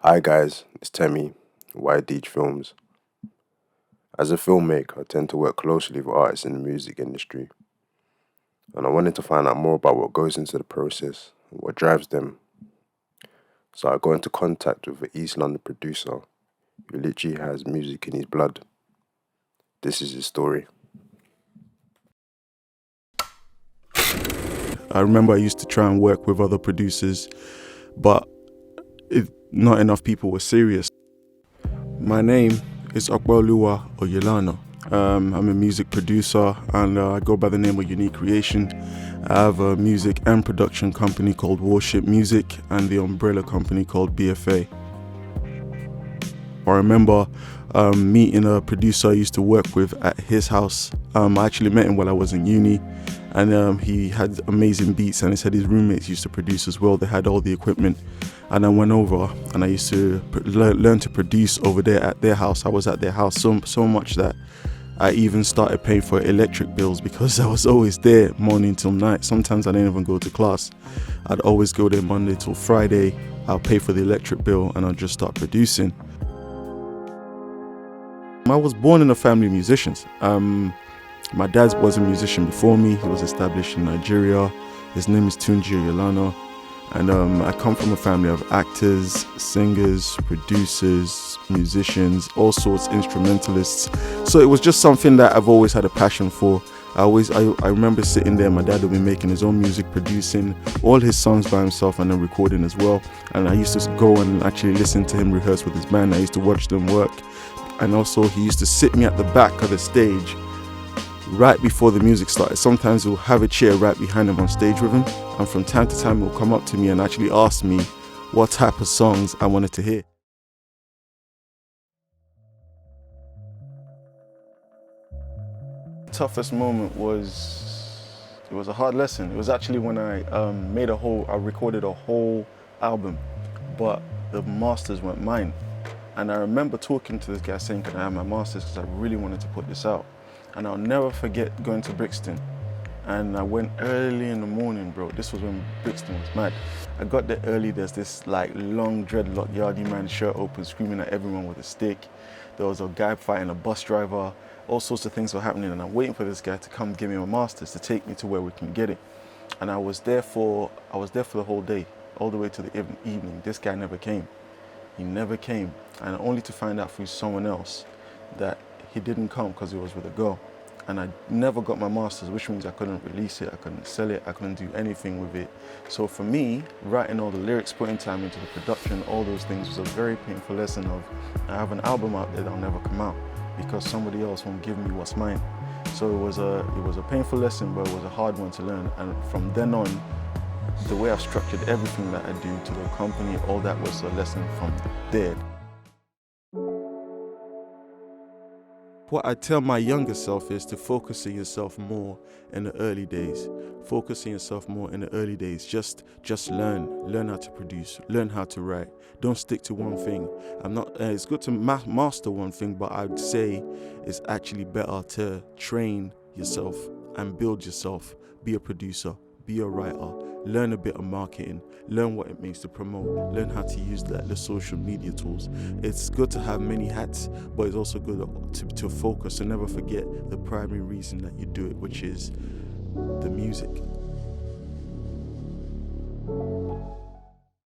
Hi guys, it's Temi of Y.DEEJ Films. As a filmmaker, I tend to work closely with artists in the music industry, and I wanted to find out more about what goes into the process and what drives them. So I got into contact with an East London producer who literally has music in his blood. This is his story. I remember I used to try and work with other producers, but not enough people were serious. My name is Okwaoluwa Oyelano. I'm a music producer and I go by the name of Unique Creation. I have a music and production company called Worship Music and the umbrella company called BFA. I remember meeting a producer I used to work with at his house. I actually met him while I was in uni, and he had amazing beats, and he said his roommates used to produce as well. They had all the equipment, and I went over and I used to learn to produce over there at their house. I was at their house so much that I even started paying for electric bills because I was always there morning till night. Sometimes I didn't even go to class. I'd always go there Monday till Friday. I'll pay for the electric bill and I'll just start producing. I was born in a family of musicians. My dad was a musician before me. He was established in Nigeria. His name is Tunji Oyelano. And I come from a family of actors, singers, producers, musicians, all sorts, instrumentalists. So it was just something that I've always had a passion for. I remember sitting there, my dad would be making his own music, producing all his songs by himself and then recording as well. And I used to go and actually listen to him rehearse with his band. I used to watch them work. And also he used to sit me at the back of the stage right before the music started. Sometimes he'll have a chair right behind him on stage with him, and from time to time he'll come up to me and actually ask me what type of songs I wanted to hear. The toughest moment it was a hard lesson. It was actually when I recorded a whole album, but the masters weren't mine. And I remember talking to this guy saying, can I have my masters, because I really wanted to put this out. And I'll never forget going to Brixton. And I went early in the morning, bro. This was when Brixton was mad. I got there early. There's this like long dreadlock yardie man, shirt open, screaming at everyone with a stick. There was a guy fighting a bus driver. All sorts of things were happening. And I'm waiting for this guy to come give me my masters to take me to where we can get it. And I was there for the whole day, all the way to the evening. This guy never came. He never came. And only to find out through someone else that he didn't come because he was with a girl. And I never got my masters, which means I couldn't release it, I couldn't sell it, I couldn't do anything with it. So for me, writing all the lyrics, putting time into the production, all those things was a very painful lesson of, I have an album out there that'll never come out because somebody else won't give me what's mine. So it was a painful lesson, but it was a hard one to learn. And from then on, the way I've structured everything that I do to the company, all that was a lesson from there. What I tell my younger self is to focus on yourself more in the early days. Focus on yourself more in the early days. Just learn how to produce, learn how to write. Don't stick to one thing. It's good to master one thing, but I'd say it's actually better to train yourself and build yourself. Be a producer, be a writer, learn a bit of marketing, learn what it means to promote, learn how to use the social media tools. It's good to have many hats, but it's also good to focus and never forget the primary reason that you do it, which is the music.